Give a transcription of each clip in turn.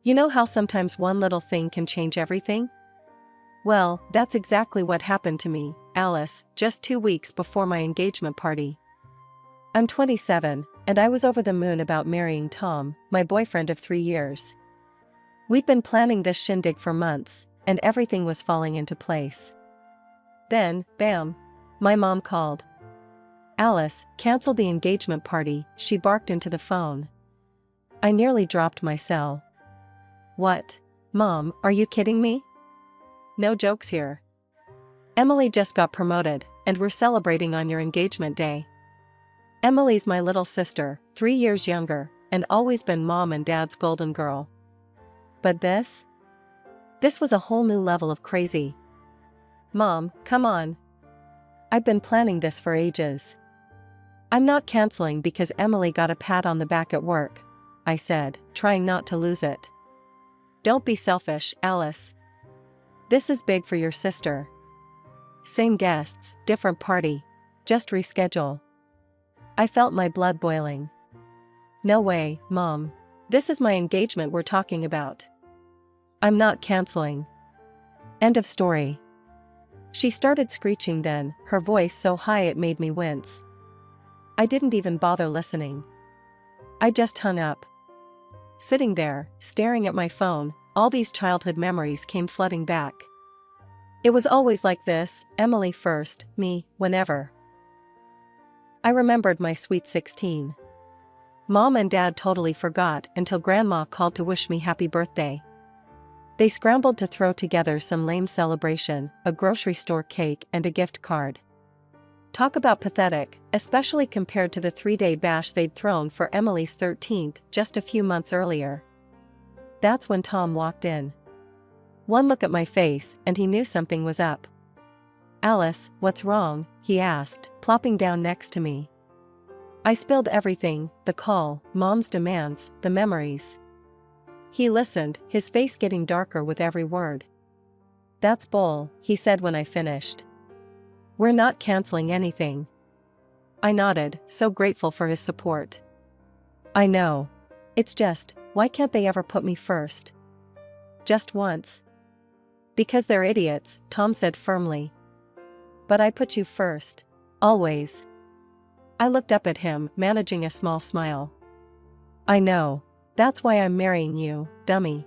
You know how sometimes one little thing can change everything? Well, that's exactly what happened to me, Alice, just 2 weeks before my engagement party. I'm 27, and I was over the moon about marrying Tom, my boyfriend of 3 years. We'd been planning this shindig for months, and everything was falling into place. Then, bam! My mom called. Alice, cancel the engagement party, she barked into the phone. I nearly dropped my cell. What? Mom, are you kidding me? No jokes here. Emily just got promoted, and we're celebrating on your engagement day. Emily's my little sister, 3 years younger, and always been mom and dad's golden girl. But this? This was a whole new level of crazy. Mom, come on. I've been planning this for ages. I'm not canceling because Emily got a pat on the back at work, I said, trying not to lose it. Don't be selfish, Alice. This is big for your sister. Same guests, different party. Just reschedule. I felt my blood boiling. No way, Mom. This is my engagement we're talking about. I'm not canceling. End of story. She started screeching then, her voice so high it made me wince. I didn't even bother listening. I just hung up. Sitting there, staring at my phone, all these childhood memories came flooding back. It was always like this, Emily first, me, whenever. I remembered my sweet 16. Mom and Dad totally forgot until Grandma called to wish me happy birthday. They scrambled to throw together some lame celebration, a grocery store cake and a gift card. Talk about pathetic, especially compared to the 3-day bash they'd thrown for Emily's 13th just a few months earlier. That's when Tom walked in. One look at my face and he knew something was up. Alice, what's wrong? He asked, plopping down next to me. I spilled everything, the call, Mom's demands, the memories. He listened, his face getting darker with every word. That's bull, he said when I finished. We're not canceling anything. I nodded, so grateful for his support. I know. It's just, why can't they ever put me first? Just once. Because they're idiots, Tom said firmly. But I put you first. Always. I looked up at him, managing a small smile. I know. That's why I'm marrying you, dummy.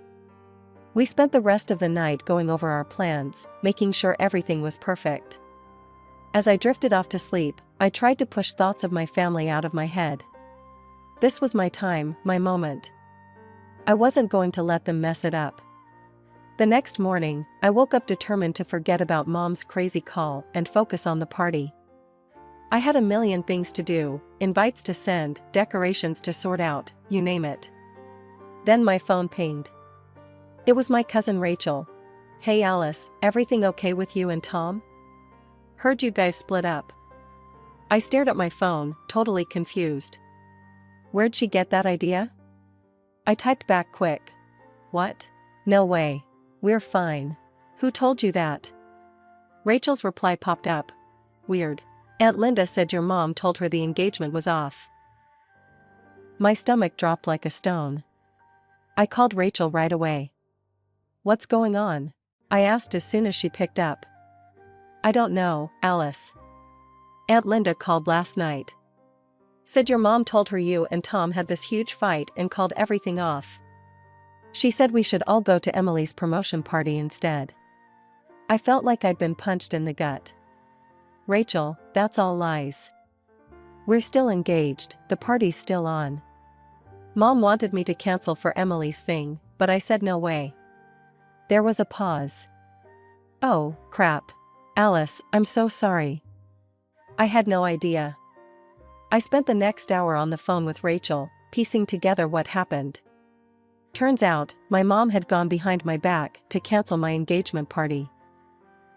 We spent the rest of the night going over our plans, making sure everything was perfect. As I drifted off to sleep, I tried to push thoughts of my family out of my head. This was my time, my moment. I wasn't going to let them mess it up. The next morning, I woke up determined to forget about Mom's crazy call and focus on the party. I had a million things to do, invites to send, decorations to sort out, you name it. Then my phone pinged. It was my cousin Rachel. Hey Alice, everything okay with you and Tom? Heard you guys split up. I stared at my phone, totally confused. Where'd she get that idea? I typed back quick. What? No way. We're fine. Who told you that? Rachel's reply popped up. Weird. Aunt Linda said your mom told her the engagement was off. My stomach dropped like a stone. I called Rachel right away. What's going on? I asked as soon as she picked up. I don't know, Alice. Aunt Linda called last night. Said your mom told her you and Tom had this huge fight and called everything off. She said we should all go to Emily's promotion party instead. I felt like I'd been punched in the gut. Rachel, that's all lies. We're still engaged, the party's still on. Mom wanted me to cancel for Emily's thing, but I said no way. There was a pause. Oh, crap. Alice, I'm so sorry. I had no idea. I spent the next hour on the phone with Rachel, piecing together what happened. Turns out, my mom had gone behind my back to cancel my engagement party.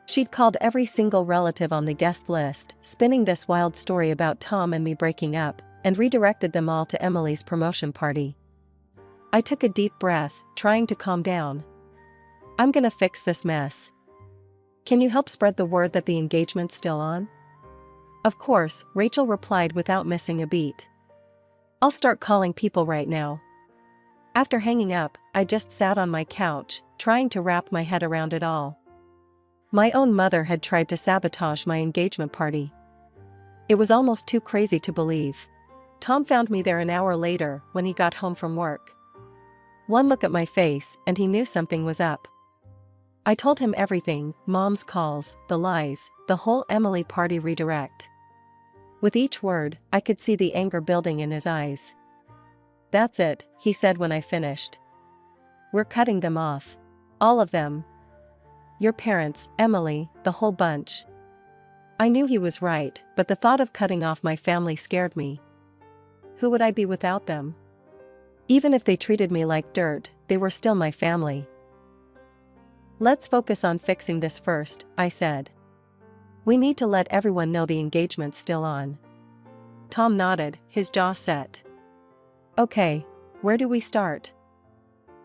She'd called every single relative on the guest list, spinning this wild story about Tom and me breaking up, and redirected them all to Emily's promotion party. I took a deep breath, trying to calm down. I'm gonna fix this mess. Can you help spread the word that the engagement's still on? Of course, Rachel replied without missing a beat. I'll start calling people right now. After hanging up, I just sat on my couch, trying to wrap my head around it all. My own mother had tried to sabotage my engagement party. It was almost too crazy to believe. Tom found me there an hour later when he got home from work. One look at my face and he knew something was up. I told him everything: Mom's calls, the lies, the whole Emily party redirect. With each word, I could see the anger building in his eyes. "That's it," he said when I finished. "We're cutting them off. All of them. Your parents, Emily, the whole bunch." I knew he was right, but the thought of cutting off my family scared me. Who would I be without them? Even if they treated me like dirt, they were still my family. "Let's focus on fixing this first," I said. "We need to let everyone know the engagement's still on." Tom nodded, his jaw set. "Okay, where do we start?"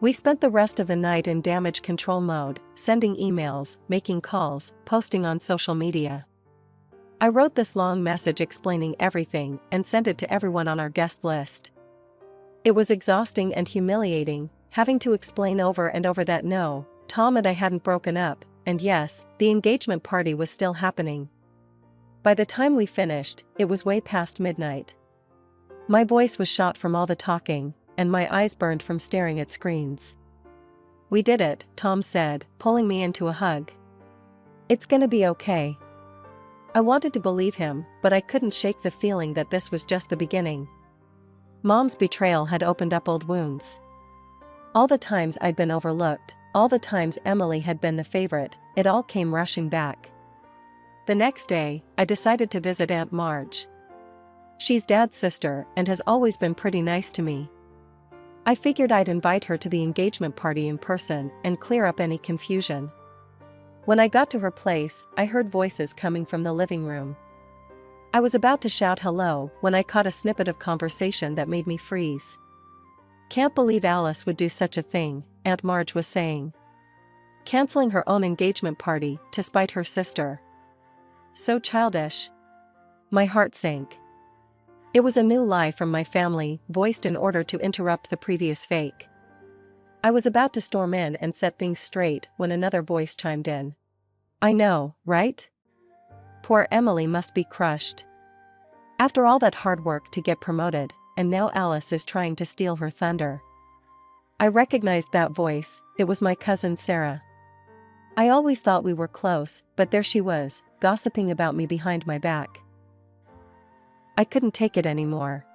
We spent the rest of the night in damage control mode, sending emails, making calls, posting on social media. I wrote this long message explaining everything and sent it to everyone on our guest list. It was exhausting and humiliating, having to explain over and over that no, Tom and I hadn't broken up, and yes, the engagement party was still happening. By the time we finished, it was way past midnight. My voice was shot from all the talking, and my eyes burned from staring at screens. "We did it," Tom said, pulling me into a hug. "It's gonna be okay." I wanted to believe him, but I couldn't shake the feeling that this was just the beginning. Mom's betrayal had opened up old wounds. All the times I'd been overlooked, all the times Emily had been the favorite, it all came rushing back. The next day, I decided to visit Aunt Marge. She's Dad's sister and has always been pretty nice to me. I figured I'd invite her to the engagement party in person and clear up any confusion. When I got to her place, I heard voices coming from the living room. I was about to shout hello when I caught a snippet of conversation that made me freeze. "Can't believe Alice would do such a thing," Aunt Marge was saying. "Canceling her own engagement party to spite her sister. So childish." My heart sank. It was a new lie from my family, voiced in order to interrupt the previous fake. I was about to storm in and set things straight when another voice chimed in. "I know, right? Poor Emily must be crushed. After all that hard work to get promoted, and now Alice is trying to steal her thunder." I recognized that voice. It was my cousin Sarah. I always thought we were close, but there she was, gossiping about me behind my back. I couldn't take it anymore.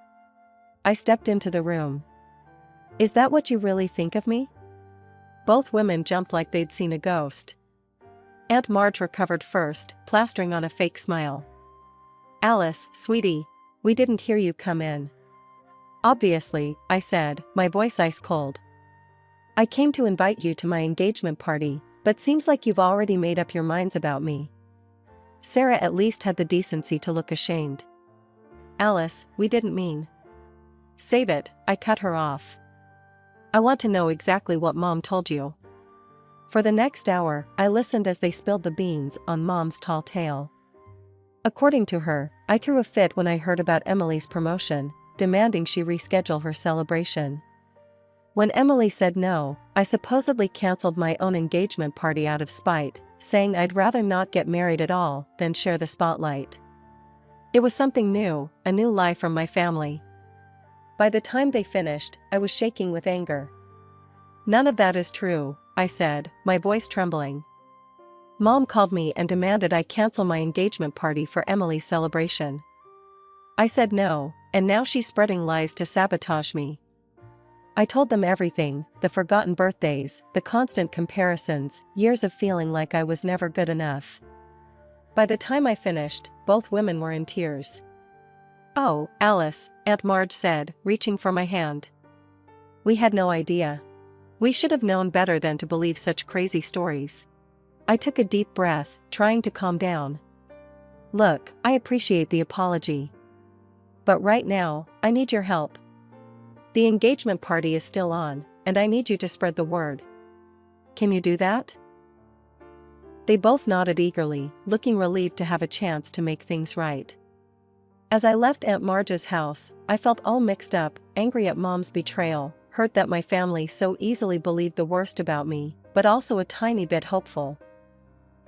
I stepped into the room. "Is that what you really think of me?" Both women jumped like they'd seen a ghost. Aunt Marge recovered first, plastering on a fake smile. "Alice, sweetie, we didn't hear you come in." "Obviously," I said, my voice ice cold. "I came to invite you to my engagement party, but seems like you've already made up your minds about me." Sarah at least had the decency to look ashamed. "Alice, we didn't mean." "Save it," I cut her off. "I want to know exactly what Mom told you." For the next hour, I listened as they spilled the beans on Mom's tall tale. According to her, I threw a fit when I heard about Emily's promotion, demanding she reschedule her celebration. When Emily said no, I supposedly canceled my own engagement party out of spite, saying I'd rather not get married at all than share the spotlight. It was something new, a new lie from my family. By the time they finished, I was shaking with anger. "None of that is true," I said, my voice trembling. "Mom called me and demanded I cancel my engagement party for Emily's celebration. I said no, and now she's spreading lies to sabotage me." I told them everything: the forgotten birthdays, the constant comparisons, years of feeling like I was never good enough. By the time I finished, both women were in tears. "Oh, Alice," Aunt Marge said, reaching for my hand. "We had no idea. We should have known better than to believe such crazy stories." I took a deep breath, trying to calm down. "Look, I appreciate the apology. But right now, I need your help. The engagement party is still on, and I need you to spread the word. Can you do that?" They both nodded eagerly, looking relieved to have a chance to make things right. As I left Aunt Marge's house, I felt all mixed up, angry at Mom's betrayal, hurt that my family so easily believed the worst about me, but also a tiny bit hopeful.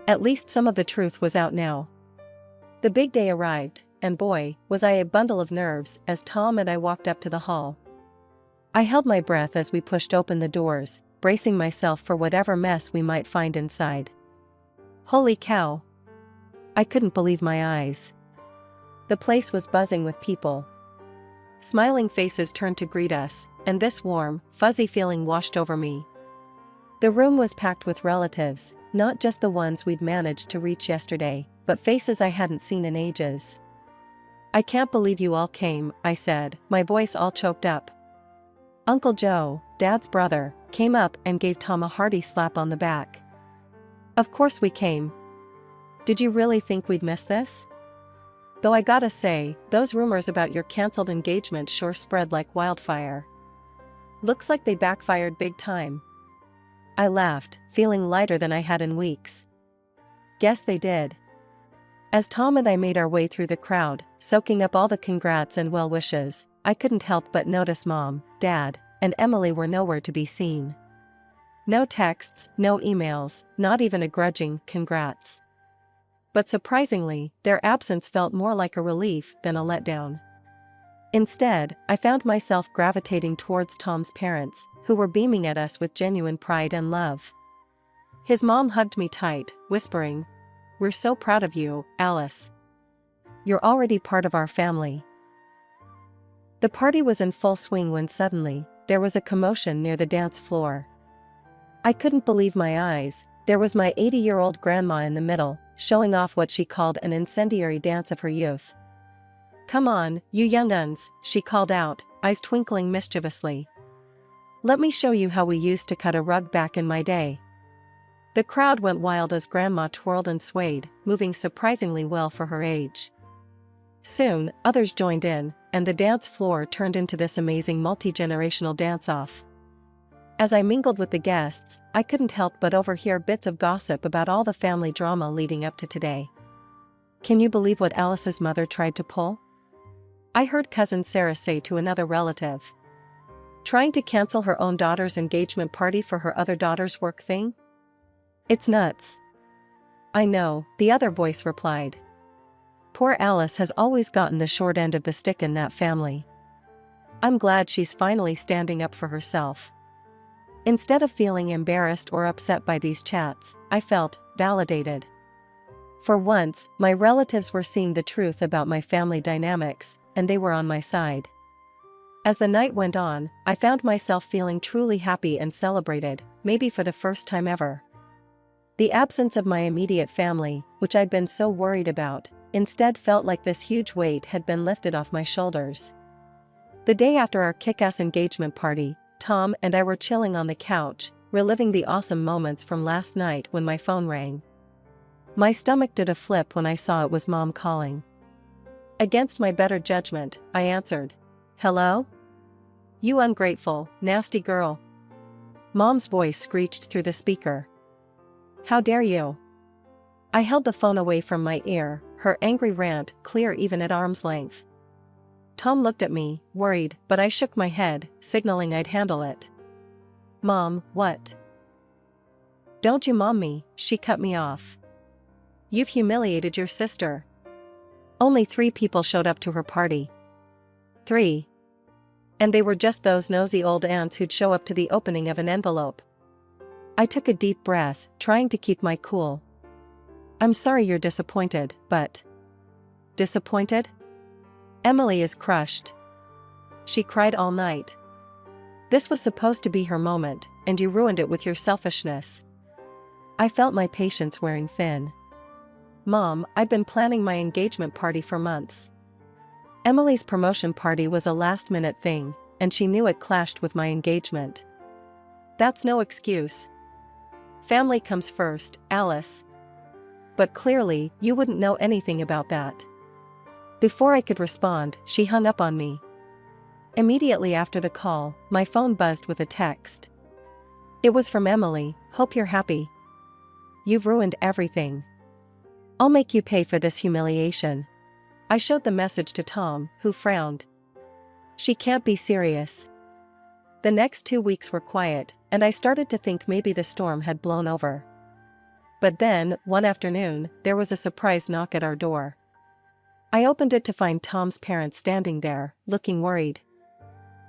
At least some of the truth was out now. The big day arrived, and boy, was I a bundle of nerves as Tom and I walked up to the hall. I held my breath as we pushed open the doors, bracing myself for whatever mess we might find inside. Holy cow! I couldn't believe my eyes. The place was buzzing with people. Smiling faces turned to greet us, and this warm, fuzzy feeling washed over me. The room was packed with relatives, not just the ones we'd managed to reach yesterday, but faces I hadn't seen in ages. I can't believe you all came, I said, my voice all choked up. Uncle Joe, Dad's brother, came up and gave Tom a hearty slap on the back. Of course we came. Did you really think we'd miss this? Though I gotta say, those rumors about your cancelled engagement sure spread like wildfire. Looks like they backfired big time. I laughed, feeling lighter than I had in weeks. Guess they did. As Tom and I made our way through the crowd, soaking up all the congrats and well wishes, I couldn't help but notice Mom, Dad, and Emily were nowhere to be seen. No texts, no emails, not even a grudging congrats. But surprisingly, their absence felt more like a relief than a letdown. Instead, I found myself gravitating towards Tom's parents, who were beaming at us with genuine pride and love. His mom hugged me tight, whispering, "We're so proud of you, Alice. You're already part of our family." The party was in full swing when suddenly, there was a commotion near the dance floor. I couldn't believe my eyes. There was my 80-year-old grandma in the middle, showing off what she called an incendiary dance of her youth. "Come on, you young uns," she called out, eyes twinkling mischievously. "Let me show you how we used to cut a rug back in my day." The crowd went wild as Grandma twirled and swayed, moving surprisingly well for her age. Soon, others joined in, and the dance floor turned into this amazing multi-generational dance-off. As I mingled with the guests, I couldn't help but overhear bits of gossip about all the family drama leading up to today. Can you believe what Alice's mother tried to pull? I heard cousin Sarah say to another relative. Trying to cancel her own daughter's engagement party for her other daughter's work thing? It's nuts. I know, the other voice replied. Poor Alice has always gotten the short end of the stick in that family. I'm glad she's finally standing up for herself. Instead of feeling embarrassed or upset by these chats, I felt validated. For once, my relatives were seeing the truth about my family dynamics, and they were on my side. As the night went on, I found myself feeling truly happy and celebrated, maybe for the first time ever. The absence of my immediate family, which I'd been so worried about, instead felt like this huge weight had been lifted off my shoulders. The day after our kick-ass engagement party, Tom and I were chilling on the couch, reliving the awesome moments from last night when my phone rang. My stomach did a flip when I saw it was Mom calling. Against my better judgment, I answered. "Hello? You ungrateful, nasty girl." Mom's voice screeched through the speaker. "How dare you?" I held the phone away from my ear, her angry rant clear even at arm's length. Tom looked at me, worried, but I shook my head, signaling I'd handle it. "Mom, what?" "Don't you mom me," she cut me off. "You've humiliated your sister." Only 3 people showed up to her party. 3. And they were just those nosy old aunts who'd show up to the opening of an envelope. I took a deep breath, trying to keep my cool. "I'm sorry you're disappointed, but..." "Disappointed?" "Emily is crushed. She cried all night. This was supposed to be her moment, and you ruined it with your selfishness." I felt my patience wearing thin. "Mom, I'd been planning my engagement party for months. Emily's promotion party was a last-minute thing, and she knew it clashed with my engagement. That's no excuse. Family comes first, Alice. But clearly, you wouldn't know anything about that." Before I could respond, she hung up on me. Immediately after the call, my phone buzzed with a text. It was from Emily. "Hope you're happy. You've ruined everything. I'll make you pay for this humiliation." I showed the message to Tom, who frowned. "She can't be serious." The next 2 weeks were quiet, and I started to think maybe the storm had blown over. But then, one afternoon, there was a surprise knock at our door. I opened it to find Tom's parents standing there, looking worried.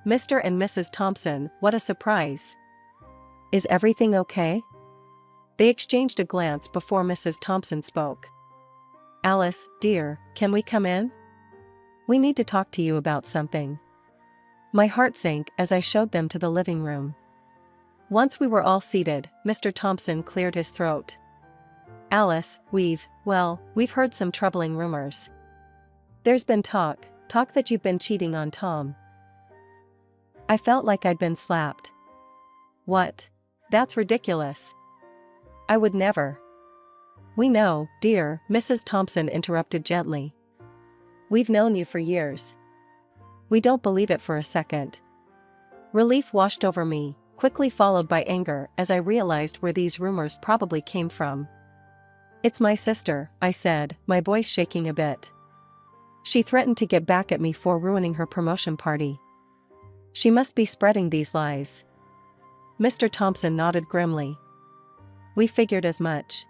"Mr. and Mrs. Thompson, what a surprise. Is everything okay?" They exchanged a glance before Mrs. Thompson spoke. "Alice, dear, can we come in? We need to talk to you about something." My heart sank as I showed them to the living room. Once we were all seated, Mr. Thompson cleared his throat. "Alice, we've heard some troubling rumors. There's been talk that you've been cheating on Tom." I felt like I'd been slapped. "What? That's ridiculous. I would never." "We know, dear," Mrs. Thompson interrupted gently. "We've known you for years. We don't believe it for a second." Relief washed over me, quickly followed by anger as I realized where these rumors probably came from. "It's my sister," I said, my voice shaking a bit. "She threatened to get back at me for ruining her promotion party. She must be spreading these lies." Mr. Thompson nodded grimly. "We figured as much.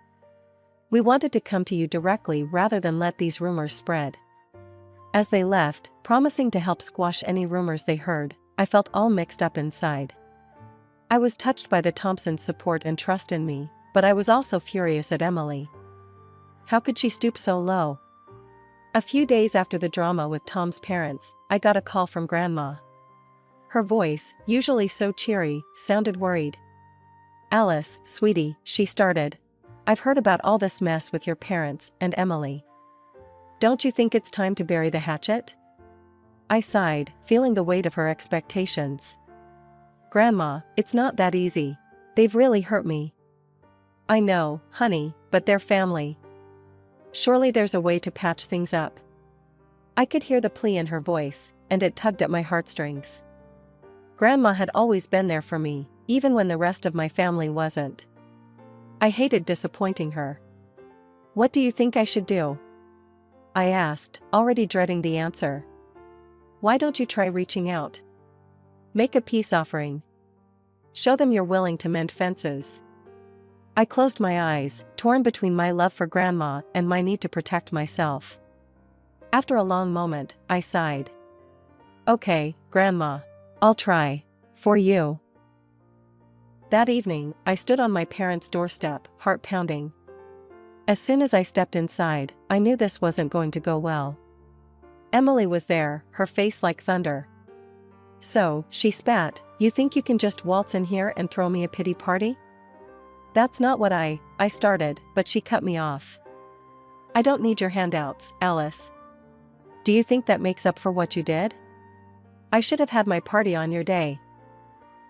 We wanted to come to you directly rather than let these rumors spread." As they left, promising to help squash any rumors they heard, I felt all mixed up inside. I was touched by the Thompsons' support and trust in me, but I was also furious at Emily. How could she stoop so low? A few days after the drama with Tom's parents, I got a call from Grandma. Her voice, usually so cheery, sounded worried. "Alice, sweetie," she started. "I've heard about all this mess with your parents and Emily. Don't you think it's time to bury the hatchet?" I sighed, feeling the weight of her expectations. "Grandma, it's not that easy. They've really hurt me." "I know, honey, but they're family. Surely there's a way to patch things up." I could hear the plea in her voice, and it tugged at my heartstrings. Grandma had always been there for me, even when the rest of my family wasn't. I hated disappointing her. "What do you think I should do?" I asked, already dreading the answer. "Why don't you try reaching out? Make a peace offering. Show them you're willing to mend fences." I closed my eyes, torn between my love for Grandma and my need to protect myself. After a long moment, I sighed. "Okay, Grandma. I'll try. For you." That evening, I stood on my parents' doorstep, heart pounding. As soon as I stepped inside, I knew this wasn't going to go well. Emily was there, her face like thunder. "So," she spat, "you think you can just waltz in here and throw me a pity party?" "That's not what I started," but she cut me off. "I don't need your handouts, Alice. Do you think that makes up for what you did? I should have had my party on your day.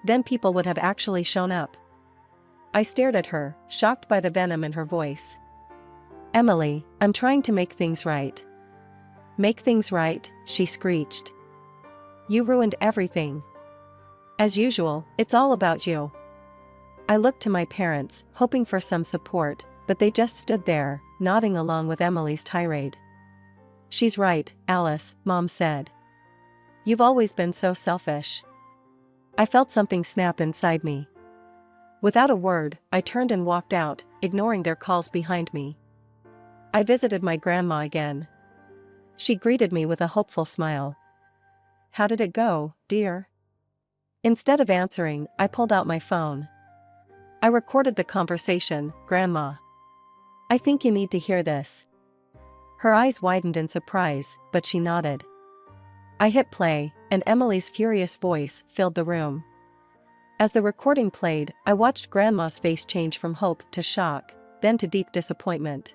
Then people would have actually shown up." I stared at her, shocked by the venom in her voice. "Emily, I'm trying to make things right." "Make things right?" she screeched. "You ruined everything. As usual, it's all about you." I looked to my parents, hoping for some support, but they just stood there, nodding along with Emily's tirade. "She's right, Alice," Mom said. "You've always been so selfish." I felt something snap inside me. Without a word, I turned and walked out, ignoring their calls behind me. I visited my grandma again. She greeted me with a hopeful smile. "How did it go, dear?" Instead of answering, I pulled out my phone. I recorded the conversation. "Grandma, I think you need to hear this." Her eyes widened in surprise, but she nodded. I hit play, and Emily's furious voice filled the room. As the recording played, I watched Grandma's face change from hope to shock, then to deep disappointment.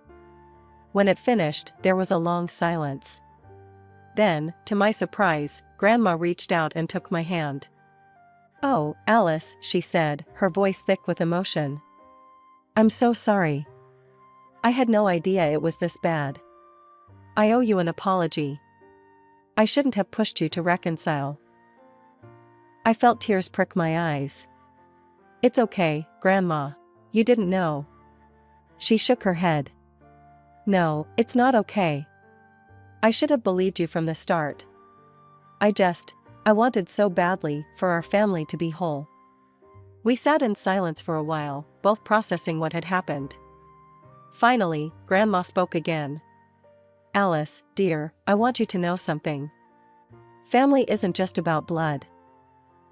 When it finished, there was a long silence. Then, to my surprise, Grandma reached out and took my hand. "Oh, Alice," she said, her voice thick with emotion. "I'm so sorry. I had no idea it was this bad. I owe you an apology. I shouldn't have pushed you to reconcile." I felt tears prick my eyes. "It's okay, Grandma. You didn't know." She shook her head. "No, it's not okay. I should have believed you from the start. I just I wanted so badly for our family to be whole. We sat in silence for a while, both processing what had happened. Finally, Grandma spoke again. "Alice, dear, I want you to know something. Family isn't just about blood.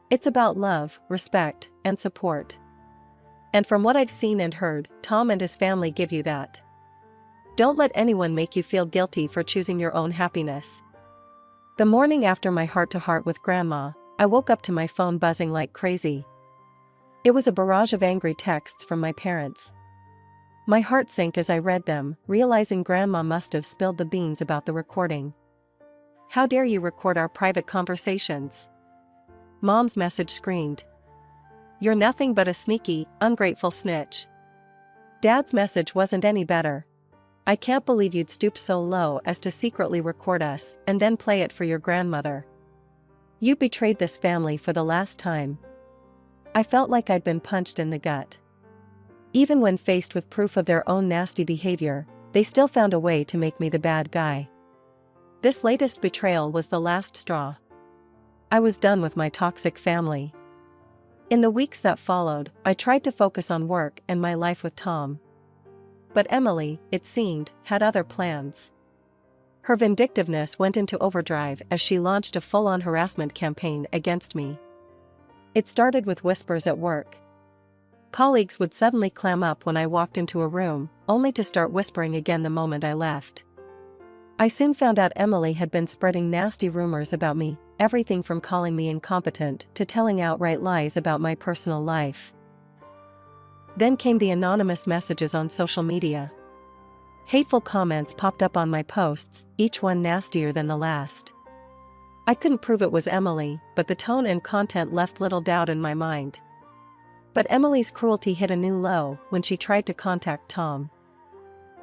It's about love, respect, and support. And from what I've seen and heard, Tom and his family give you that. Don't let anyone make you feel guilty for choosing your own happiness." The morning after my heart-to-heart with Grandma, I woke up to my phone buzzing like crazy. It was a barrage of angry texts from my parents. My heart sank as I read them, realizing Grandma must have spilled the beans about the recording. "How dare you record our private conversations?" Mom's message screamed. "You're nothing but a sneaky, ungrateful snitch." Dad's message wasn't any better. "I can't believe you'd stoop so low as to secretly record us and then play it for your grandmother. You betrayed this family for the last time." I felt like I'd been punched in the gut. Even when faced with proof of their own nasty behavior, they still found a way to make me the bad guy. This latest betrayal was the last straw. I was done with my toxic family. In the weeks that followed, I tried to focus on work and my life with Tom. But Emily, it seemed, had other plans. Her vindictiveness went into overdrive as she launched a full-on harassment campaign against me. It started with whispers at work. Colleagues would suddenly clam up when I walked into a room, only to start whispering again the moment I left. I soon found out Emily had been spreading nasty rumors about me, everything from calling me incompetent to telling outright lies about my personal life. Then came the anonymous messages on social media. Hateful comments popped up on my posts, each one nastier than the last. I couldn't prove it was Emily, but the tone and content left little doubt in my mind. But Emily's cruelty hit a new low when she tried to contact Tom.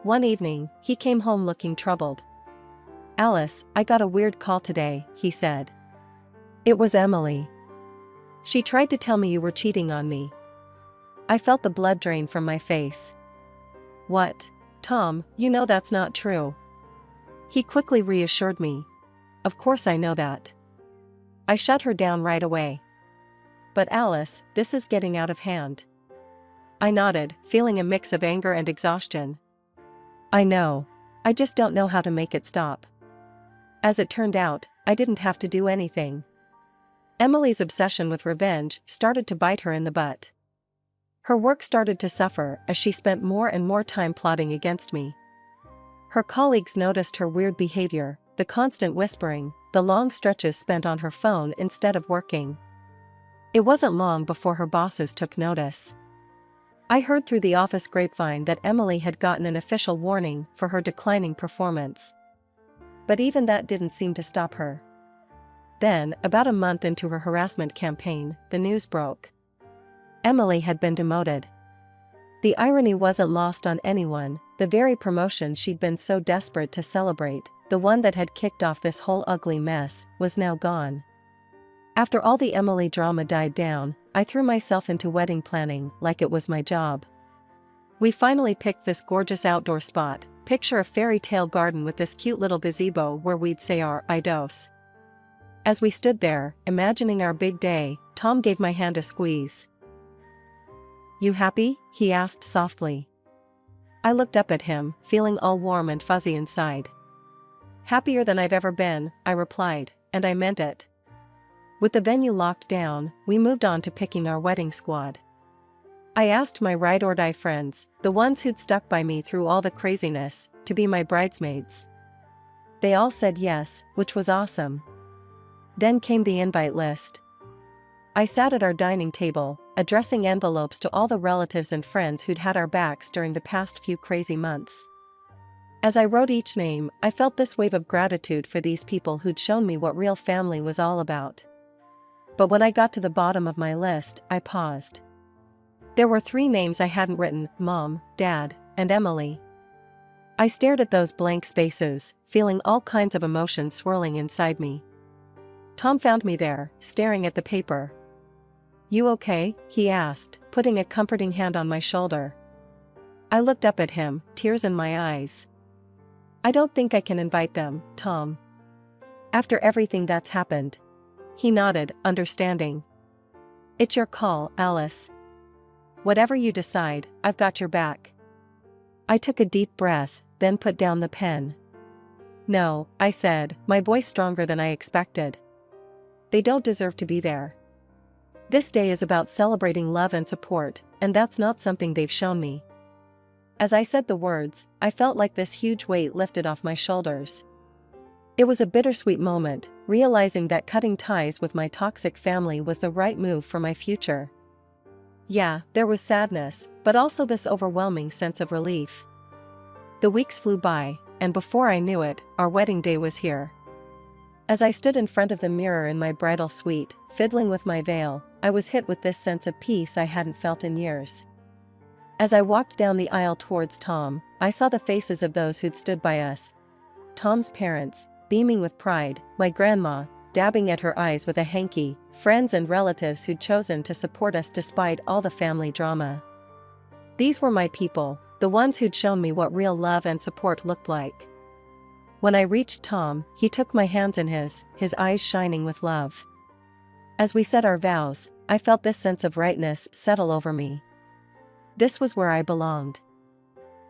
One evening, he came home looking troubled. "Alice, I got a weird call today," he said. "It was Emily. She tried to tell me you were cheating on me." I felt the blood drain from my face. "What? Tom, you know that's not true." He quickly reassured me. "Of course I know that." I shut her down right away. "But Alice, this is getting out of hand." I nodded, feeling a mix of anger and exhaustion. "I know. I just don't know how to make it stop." As it turned out, I didn't have to do anything. Emily's obsession with revenge started to bite her in the butt. Her work started to suffer as she spent more and more time plotting against me. Her colleagues noticed her weird behavior, the constant whispering, the long stretches spent on her phone instead of working. It wasn't long before her bosses took notice. I heard through the office grapevine that Emily had gotten an official warning for her declining performance. But even that didn't seem to stop her. Then, about a month into her harassment campaign, the news broke. Emily had been demoted. The irony wasn't lost on anyone. The very promotion she'd been so desperate to celebrate, the one that had kicked off this whole ugly mess, was now gone. After all the Emily drama died down, I threw myself into wedding planning like it was my job. We finally picked this gorgeous outdoor spot. Picture a fairy tale garden with this cute little gazebo where we'd say our I dos. As we stood there, imagining our big day, Tom gave my hand a squeeze. "You happy?" he asked softly. I looked up at him, feeling all warm and fuzzy inside. "Happier than I've ever been," I replied, and I meant it. With the venue locked down, we moved on to picking our wedding squad. I asked my ride-or-die friends, the ones who'd stuck by me through all the craziness, to be my bridesmaids. They all said yes, which was awesome. Then came the invite list. I sat at our dining table, addressing envelopes to all the relatives and friends who'd had our backs during the past few crazy months. As I wrote each name, I felt this wave of gratitude for these people who'd shown me what real family was all about. But when I got to the bottom of my list, I paused. There were 3 names I hadn't written: Mom, Dad, and Emily. I stared at those blank spaces, feeling all kinds of emotions swirling inside me. Tom found me there, staring at the paper. "You okay?" he asked, putting a comforting hand on my shoulder. I looked up at him, tears in my eyes. "I don't think I can invite them, Tom. After everything that's happened." He nodded, understanding. It's your call, Alice. Whatever you decide, I've got your back. I took a deep breath, then put down the pen. No, I said, my voice stronger than I expected. They don't deserve to be there. This day is about celebrating love and support, and that's not something they've shown me. As I said the words, I felt like this huge weight lifted off my shoulders. It was a bittersweet moment, realizing that cutting ties with my toxic family was the right move for my future. Yeah, there was sadness, but also this overwhelming sense of relief. The weeks flew by, and before I knew it, our wedding day was here. As I stood in front of the mirror in my bridal suite, fiddling with my veil, I was hit with this sense of peace I hadn't felt in years. As I walked down the aisle towards Tom, I saw the faces of those who'd stood by us. Tom's parents, beaming with pride, my grandma, dabbing at her eyes with a hanky, friends and relatives who'd chosen to support us despite all the family drama. These were my people, the ones who'd shown me what real love and support looked like. When I reached Tom, he took my hands in his eyes shining with love. As we said our vows, I felt this sense of rightness settle over me. This was where I belonged.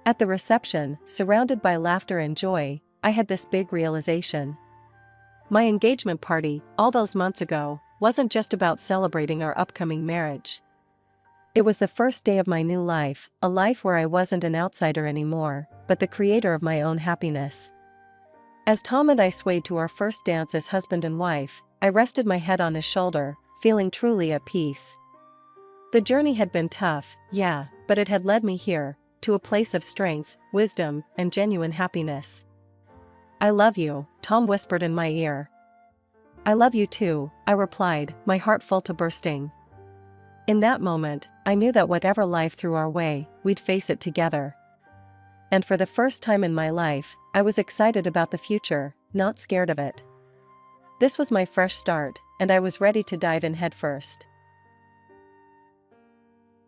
At the reception, surrounded by laughter and joy, I had this big realization. My engagement party, all those months ago, wasn't just about celebrating our upcoming marriage. It was the first day of my new life, a life where I wasn't an outsider anymore, but the creator of my own happiness. As Tom and I swayed to our first dance as husband and wife, I rested my head on his shoulder, feeling truly at peace. The journey had been tough, yeah, but it had led me here, to a place of strength, wisdom, and genuine happiness. I love you, Tom whispered in my ear. I love you too, I replied, my heart full to bursting. In that moment, I knew that whatever life threw our way, we'd face it together. And for the first time in my life, I was excited about the future, not scared of it. This was my fresh start, and I was ready to dive in headfirst.